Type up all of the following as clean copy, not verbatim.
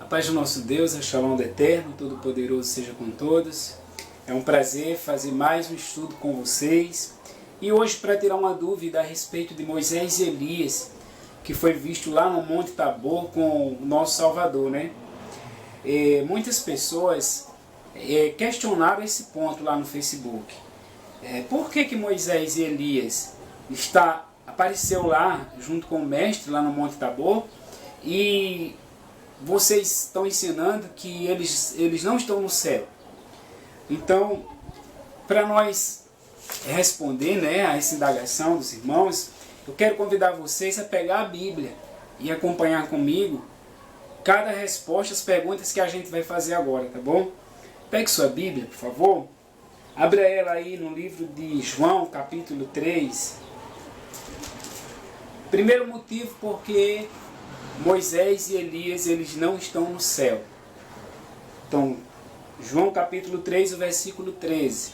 paz do nosso Deus, a Shalom do Eterno, Todo-Poderoso seja com todos. É um prazer fazer mais um estudo com vocês. E hoje para tirar uma dúvida a respeito de Moisés e Elias, que foi visto lá no Monte Tabor com o nosso Salvador, né? Muitas pessoas questionaram esse ponto lá no Facebook. Por que Moisés e Elias apareceu lá junto com o mestre lá no Monte Tabor e vocês estão ensinando que eles não estão no céu? Então, para nós responder, a essa indagação dos irmãos, eu quero convidar vocês a pegar a Bíblia e acompanhar comigo cada resposta às perguntas que a gente vai fazer agora, tá bom? Pegue sua Bíblia, por favor. Abra ela aí no livro de João, capítulo 3. Primeiro motivo porque Moisés e Elias, eles não estão no céu. Então, João capítulo 3, o versículo 13.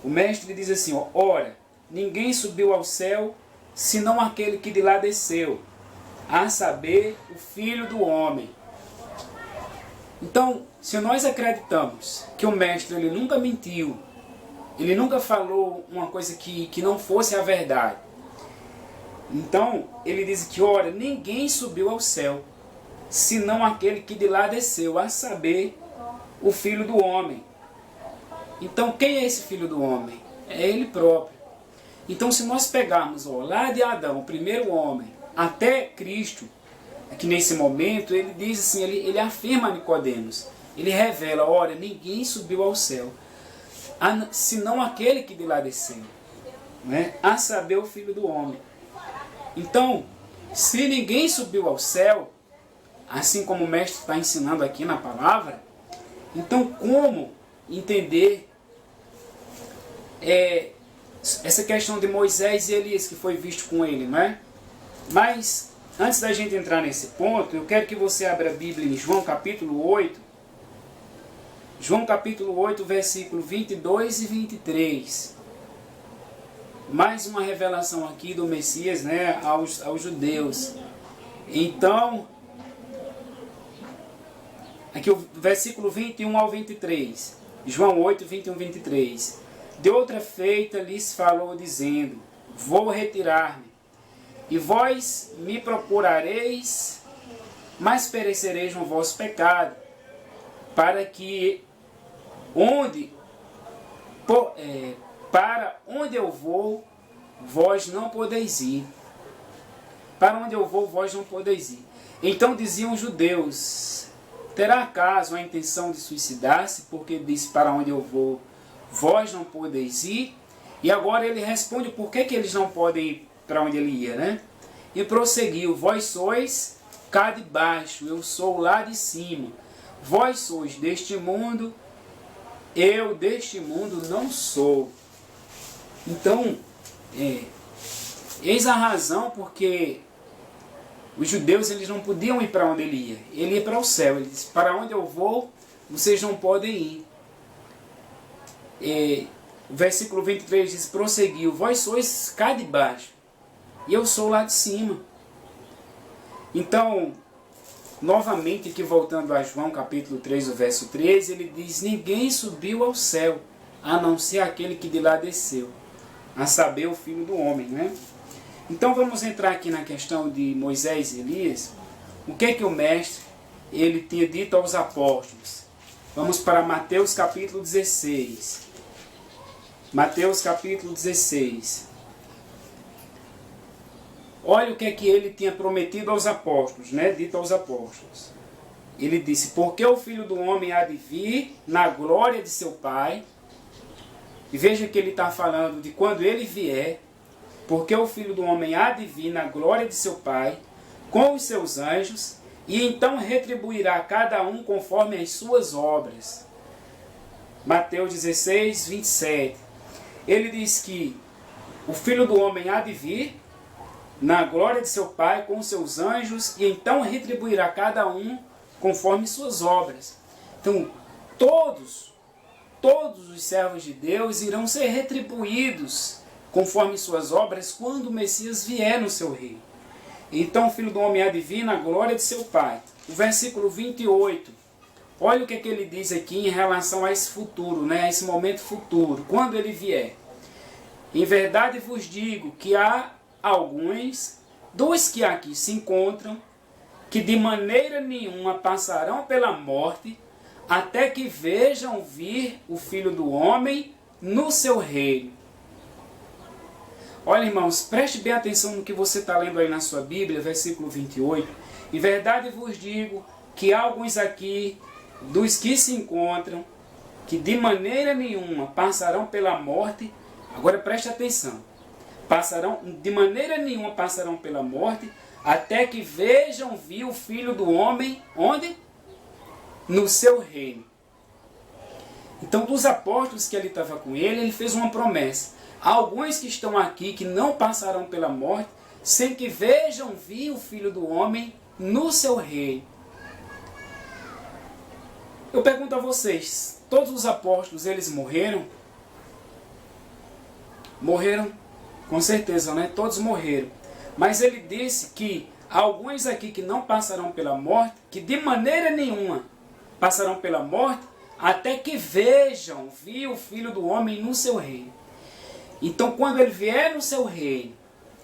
O mestre diz assim, ora, ninguém subiu ao céu, senão aquele que de lá desceu, a saber, o Filho do Homem. Então, se nós acreditamos que o mestre ele nunca mentiu, ele nunca falou uma coisa que não fosse a verdade, então, ele diz que, ora, ninguém subiu ao céu, senão aquele que de lá desceu, a saber, o Filho do Homem. Então, quem é esse Filho do Homem? É ele próprio. Então, se nós pegarmos lá de Adão, o primeiro homem, até Cristo, aqui nesse momento, ele diz assim, ele afirma a Nicodemos, ele revela, ora, ninguém subiu ao céu, senão aquele que de lá desceu, a saber, o Filho do Homem. Então, se ninguém subiu ao céu, assim como o mestre está ensinando aqui na palavra, então como entender essa questão de Moisés e Elias que foi visto com ele, Mas, antes da gente entrar nesse ponto, eu quero que você abra a Bíblia em João capítulo 8, João capítulo 8, versículo 22 e 23. Mais uma revelação aqui do Messias, aos judeus. Então, aqui o versículo 21 ao 23. João 8, 21, 23. De outra feita lhes falou, dizendo, vou retirar-me, e vós me procurareis, mas perecereis no vosso pecado, para onde eu vou, vós não podeis ir. Para onde eu vou, vós não podeis ir. Então diziam os judeus, terá acaso a intenção de suicidar-se, porque disse, para onde eu vou, vós não podeis ir? E agora ele responde por que eles não podem ir para onde ele ia, E prosseguiu, vós sois cá de baixo, eu sou lá de cima. Vós sois deste mundo, eu deste mundo não sou. Então, eis a razão porque os judeus eles não podiam ir para onde ele ia. Ele ia para o céu. Ele disse, para onde eu vou, vocês não podem ir. O versículo 23 diz, prosseguiu, vós sois cá de baixo, e eu sou lá de cima. Então, novamente aqui voltando a João capítulo 3, o verso 13, ele diz, ninguém subiu ao céu, a não ser aquele que de lá desceu, a saber, o Filho do Homem, Então vamos entrar aqui na questão de Moisés e Elias. O que o mestre ele tinha dito aos apóstolos? Vamos para Mateus capítulo 16. Mateus capítulo 16. Olha o que ele tinha prometido aos apóstolos, dito aos apóstolos. Ele disse, porque o Filho do Homem há de vir na glória de seu Pai. E veja que ele está falando de quando ele vier, porque o Filho do Homem há de vir na glória de seu Pai, com os seus anjos, e então retribuirá cada um conforme as suas obras. Mateus 16, 27. Ele diz que o Filho do Homem há de vir na glória de seu Pai, com os seus anjos, e então retribuirá cada um conforme suas obras. Então, todos os servos de Deus irão ser retribuídos conforme suas obras quando o Messias vier no seu reino. Então o Filho do Homem adivina a glória de seu Pai. O versículo 28, olha o que ele diz aqui em relação a esse futuro, né? A esse momento futuro, quando ele vier. Em verdade vos digo que há alguns dos que aqui se encontram, que de maneira nenhuma passarão pela morte, até que vejam vir o Filho do Homem no seu reino. Olha, irmãos, preste bem atenção no que você está lendo aí na sua Bíblia, versículo 28. Em verdade vos digo que há alguns aqui, dos que se encontram, que de maneira nenhuma passarão pela morte. Agora preste atenção. De maneira nenhuma passarão pela morte, até que vejam vir o Filho do Homem, onde? No seu reino. Então, dos apóstolos que ele estava com ele fez uma promessa. Há alguns que estão aqui que não passarão pela morte, sem que vejam vir o Filho do Homem no seu reino. Eu pergunto a vocês, todos os apóstolos, eles morreram? Morreram, com certeza, né? Todos morreram. Mas ele disse que há alguns aqui que não passarão pela morte, que de maneira nenhuma passarão pela morte, até que vejam vir o Filho do Homem no seu reino. Então, quando ele vier no seu reino,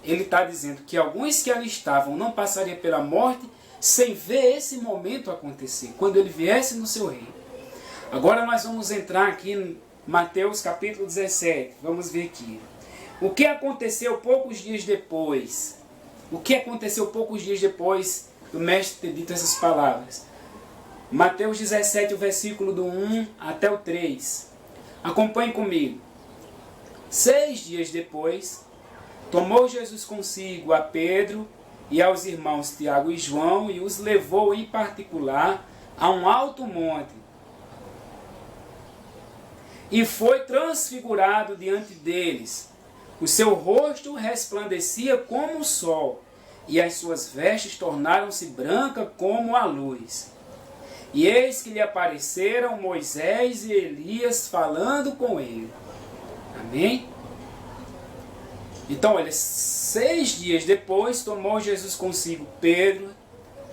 ele está dizendo que alguns que ali estavam não passariam pela morte sem ver esse momento acontecer, quando ele viesse no seu reino. Agora nós vamos entrar aqui em Mateus capítulo 17. Vamos ver aqui. O que aconteceu poucos dias depois? O que aconteceu poucos dias depois do mestre ter dito essas palavras? Mateus 17, o versículo do 1 até o 3. Acompanhe comigo. 6 dias depois, tomou Jesus consigo a Pedro e aos irmãos Tiago e João e os levou em particular a um alto monte. E foi transfigurado diante deles. O seu rosto resplandecia como o sol, e as suas vestes tornaram-se brancas como a luz. E eis que lhe apareceram Moisés e Elias falando com ele. Amém? Então, olha, 6 dias depois, tomou Jesus consigo Pedro,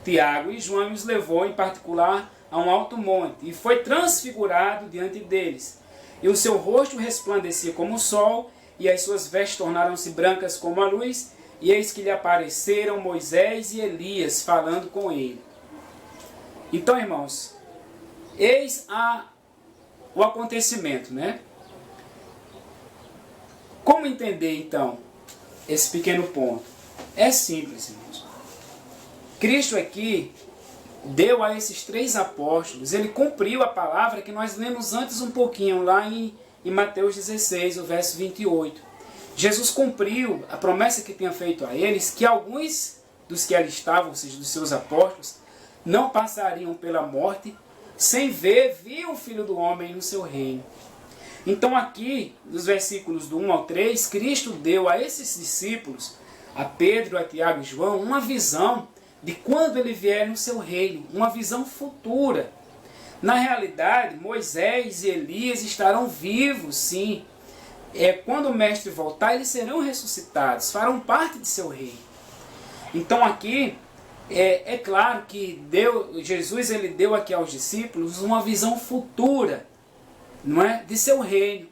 Tiago e João e os levou em particular a um alto monte, e foi transfigurado diante deles. E o seu rosto resplandecia como o sol, e as suas vestes tornaram-se brancas como a luz, e eis que lhe apareceram Moisés e Elias falando com ele. Então, irmãos, eis o acontecimento, né? Como entender, então, esse pequeno ponto? É simples, irmãos. Cristo aqui deu a esses 3 apóstolos, ele cumpriu a palavra que nós lemos antes um pouquinho, lá em Mateus 16, o verso 28. Jesus cumpriu a promessa que tinha feito a eles, que alguns dos que ali estavam, ou seja, dos seus apóstolos, não passariam pela morte sem ver o Filho do Homem no seu reino. Então aqui, nos versículos do 1 ao 3, Cristo deu a esses discípulos, a Pedro, a Tiago e João, uma visão de quando ele vier no seu reino, uma visão futura. Na realidade, Moisés e Elias estarão vivos, sim. Quando o Mestre voltar, eles serão ressuscitados, farão parte de seu reino. Então aqui, é claro que Jesus ele deu aqui aos discípulos uma visão futura, não é? De seu reino.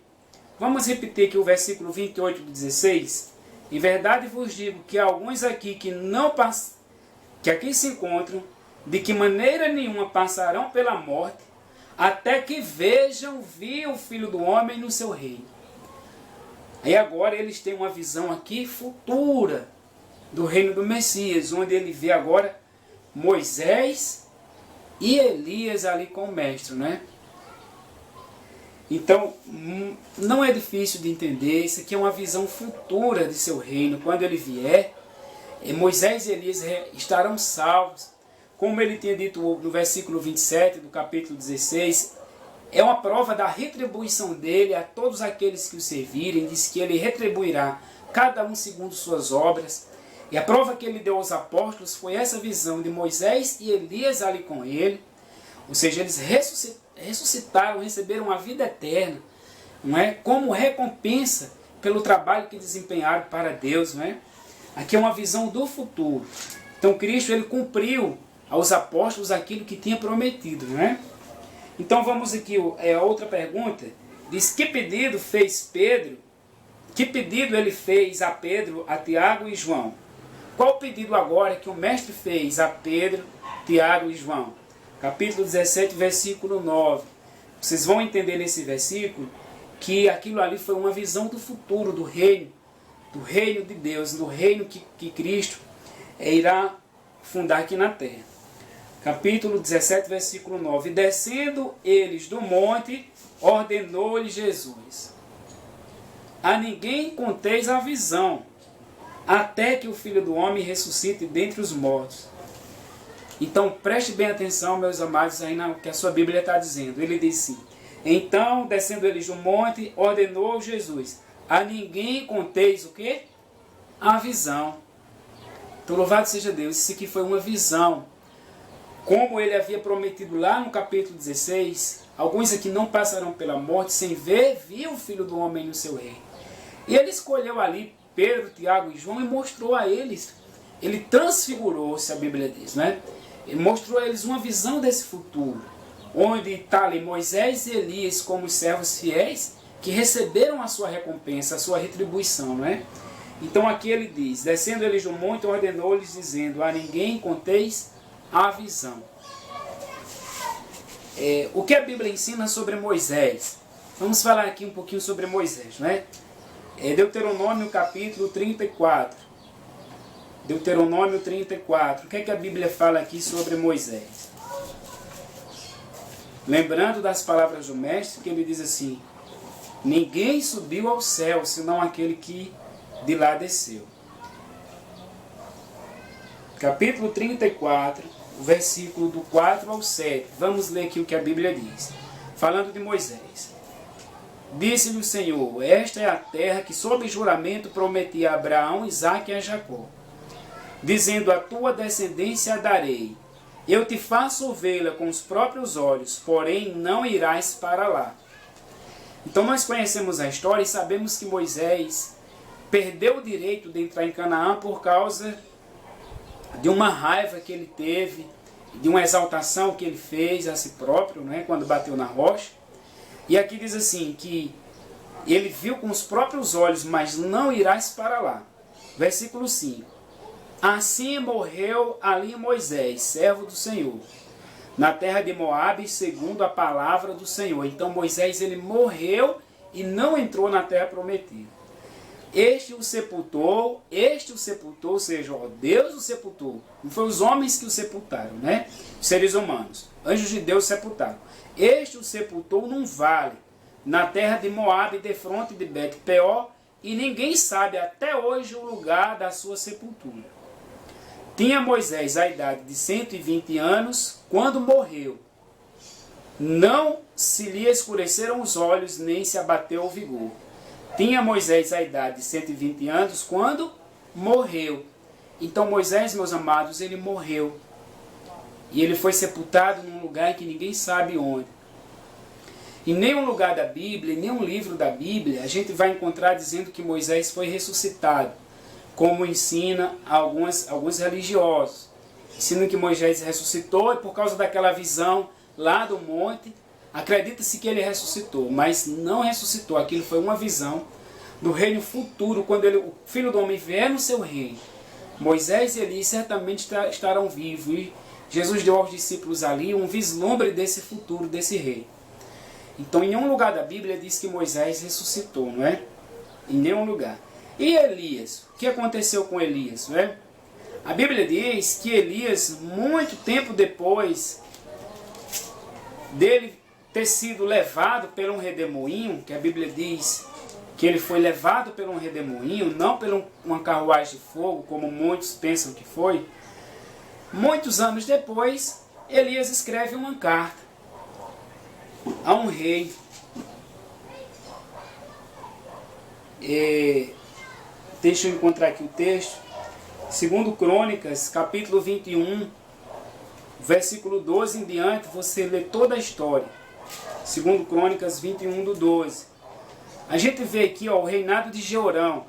Vamos repetir aqui o versículo 28 do 16. Em verdade vos digo que há alguns aqui que aqui se encontram, de que maneira nenhuma passarão pela morte, até que vejam vir o Filho do Homem no seu reino. Aí agora eles têm uma visão aqui futura do reino do Messias, onde ele vê agora Moisés e Elias ali com o mestre, né? Então, não é difícil de entender, isso aqui é uma visão futura de seu reino. Quando ele vier, Moisés e Elias estarão salvos. Como ele tinha dito no versículo 27 do capítulo 16, é uma prova da retribuição dele a todos aqueles que o servirem. Diz que ele retribuirá cada um segundo suas obras. E a prova que ele deu aos apóstolos foi essa visão de Moisés e Elias ali com ele. Ou seja, eles ressuscitaram, receberam a vida eterna, não é? Como recompensa pelo trabalho que desempenharam para Deus, não é? Aqui é uma visão do futuro. Então Cristo ele cumpriu aos apóstolos aquilo que tinha prometido, não é? Então vamos aqui a outra pergunta. Diz: que pedido fez Pedro? Que pedido ele fez a Pedro, a Tiago e João? Qual o pedido agora que o mestre fez a Pedro, Tiago e João? Capítulo 17, versículo 9. Vocês vão entender nesse versículo que aquilo ali foi uma visão do futuro, do reino de Deus, do reino que Cristo irá fundar aqui na terra. Capítulo 17, versículo 9. Descendo eles do monte, ordenou-lhes Jesus: a ninguém conteis a visão, até que o Filho do Homem ressuscite dentre os mortos. Então preste bem atenção, meus amados, aí no que a sua Bíblia está dizendo. Ele disse: então, descendo eles do monte, ordenou Jesus: a ninguém conteis o quê? A visão. Então louvado seja Deus, isso aqui foi uma visão. Como ele havia prometido lá no capítulo 16, alguns aqui não passarão pela morte sem ver, viu o Filho do Homem no seu reino. E ele escolheu ali Pedro, Tiago e João e mostrou a eles. Ele transfigurou, se a Bíblia diz, né? Ele mostrou a eles uma visão desse futuro, onde está ali Moisés e Elias como os servos fiéis, que receberam a sua recompensa, a sua retribuição, não é? Então aqui ele diz: descendo eles do monte, ordenou-lhes, dizendo: a ninguém conteis a visão. O que a Bíblia ensina sobre Moisés? Vamos falar aqui um pouquinho sobre Moisés, não é? Deuteronômio capítulo 34. Deuteronômio 34. O que é que a Bíblia fala aqui sobre Moisés? Lembrando das palavras do mestre, que ele diz assim: ninguém subiu ao céu, senão aquele que de lá desceu. Capítulo 34, versículo do 4 ao 7. Vamos ler aqui o que a Bíblia diz. Falando de Moisés: disse-lhe o Senhor: esta é a terra que sob juramento prometi a Abraão, Isaque e a Jacó, dizendo: a tua descendência a darei. Eu te faço vê-la com os próprios olhos, porém não irás para lá. Então nós conhecemos a história e sabemos que Moisés perdeu o direito de entrar em Canaã por causa de uma raiva que ele teve, de uma exaltação que ele fez a si próprio, né, quando bateu na rocha. E aqui diz assim, que ele viu com os próprios olhos, mas não irás para lá. Versículo 5. Assim morreu ali Moisés, servo do Senhor, na terra de Moabe, segundo a palavra do Senhor. Então Moisés ele morreu e não entrou na terra prometida. Este o sepultou, ou seja, ó, Deus o sepultou. Não foi os homens que o sepultaram, né? Os seres humanos. Anjos de Deus sepultaram. Este o sepultou num vale, na terra de Moabe, defronte de Bet-peor, e ninguém sabe até hoje o lugar da sua sepultura. Tinha Moisés a idade de 120 anos quando morreu. Não se lhe escureceram os olhos, nem se abateu o vigor. Tinha Moisés a idade de 120 anos quando morreu. Então Moisés, meus amados, ele morreu. E ele foi sepultado num lugar em que ninguém sabe onde. Em nenhum lugar da Bíblia, em nenhum livro da Bíblia, a gente vai encontrar dizendo que Moisés foi ressuscitado, como ensina alguns religiosos. Ensinam que Moisés ressuscitou e por causa daquela visão lá do monte, acredita-se que ele ressuscitou, mas não ressuscitou. Aquilo foi uma visão do reino futuro, quando o Filho do Homem vier no seu reino. Moisés e Elias certamente estarão vivos, e Jesus deu aos discípulos ali um vislumbre desse futuro, desse reino. Então em nenhum lugar da Bíblia diz que Moisés ressuscitou, não é? Em nenhum lugar. E Elias? O que aconteceu com Elias, não é? A Bíblia diz que Elias, muito tempo depois dele ter sido levado por um redemoinho, que a Bíblia diz que ele foi levado por um redemoinho, não por uma carruagem de fogo, como muitos pensam que foi. Muitos anos depois, Elias escreve uma carta a um rei. Deixa eu encontrar aqui o texto. Segundo Crônicas, capítulo 21, versículo 12 em diante, você lê toda a história. Segundo Crônicas 21, do 12. A gente vê aqui, ó, o reinado de Jeorão.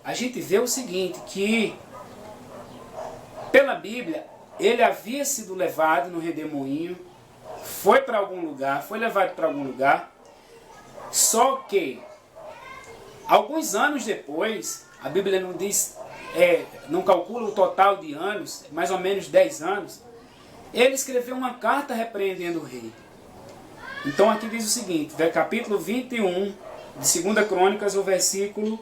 a gente vê o seguinte, que pela Bíblia, ele havia sido levado no redemoinho, foi para algum lugar, foi levado para algum lugar, só que alguns anos depois, a Bíblia não diz, não calcula o total de anos, mais ou menos 10 anos, ele escreveu uma carta repreendendo o rei. Então aqui diz o seguinte, capítulo 21 de 2 Crônicas, o versículo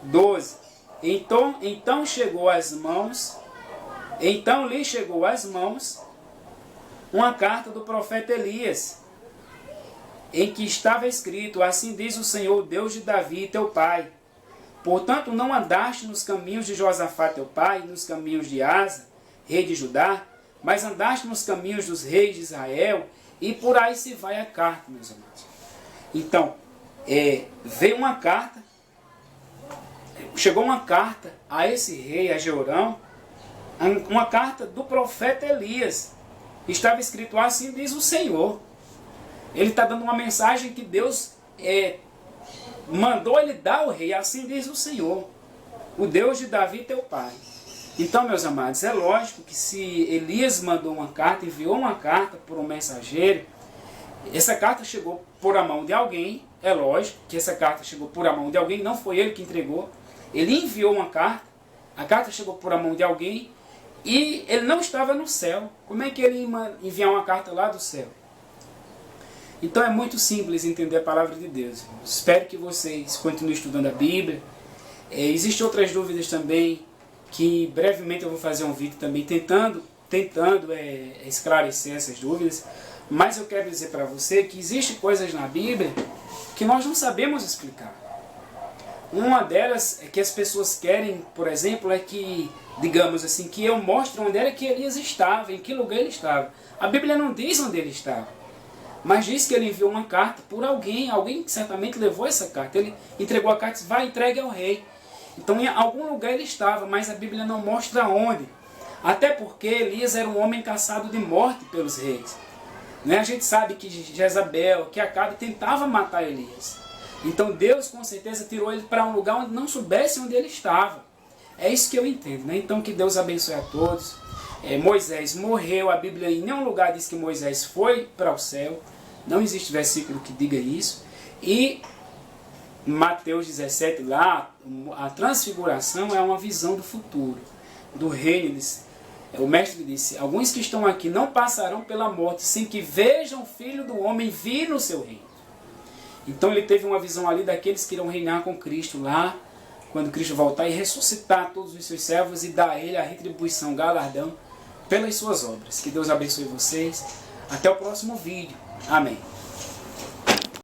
12. Então lhe chegou às mãos uma carta do profeta Elias, em que estava escrito: assim diz o Senhor, Deus de Davi, teu pai. Portanto, não andaste nos caminhos de Josafá, teu pai, nos caminhos de Asa, rei de Judá, mas andaste nos caminhos dos reis de Israel, e por aí se vai a carta, meus amados. Então, veio uma carta, chegou uma carta a esse rei, a Jeorão, uma carta do profeta Elias. Estava escrito: assim diz o Senhor. Ele está dando uma mensagem que Deus mandou ele dar ao rei. Assim diz o Senhor, o Deus de Davi, teu pai. Então, meus amados, é lógico que se Elias mandou uma carta, enviou uma carta por um mensageiro, essa carta chegou por a mão de alguém. É lógico que essa carta chegou por a mão de alguém, não foi ele que entregou. Ele enviou uma carta, a carta chegou por a mão de alguém, e ele não estava no céu. Como é que ele ia enviar uma carta lá do céu? Então é muito simples entender a palavra de Deus. Espero que vocês continuem estudando a Bíblia. Existem outras dúvidas também, que brevemente eu vou fazer um vídeo também tentando esclarecer essas dúvidas. Mas eu quero dizer para você que existem coisas na Bíblia que nós não sabemos explicar. Uma delas é que as pessoas querem, por exemplo, é que, digamos assim, que eu mostre onde era que Elias estava, em que lugar ele estava. A Bíblia não diz onde ele estava, mas diz que ele enviou uma carta por alguém que certamente levou essa carta. Ele entregou a carta e disse: vai, entregue ao rei. Então em algum lugar ele estava, mas a Bíblia não mostra onde. Até porque Elias era um homem caçado de morte pelos reis. A gente sabe que Jezabel, que Acabe tentava matar Elias. Então Deus com certeza tirou ele para um lugar onde não soubesse onde ele estava. É isso que eu entendo. Então que Deus abençoe a todos. Moisés morreu, a Bíblia em nenhum lugar diz que Moisés foi para o céu. Não existe versículo que diga isso. E Mateus 17 lá, a transfiguração é uma visão do futuro, do reino. O mestre disse: alguns que estão aqui não passarão pela morte sem que vejam o Filho do Homem vir no seu reino. Então ele teve uma visão ali daqueles que irão reinar com Cristo lá, quando Cristo voltar e ressuscitar todos os seus servos e dar a ele a retribuição, galardão, pelas suas obras. Que Deus abençoe vocês. Até o próximo vídeo. Amém.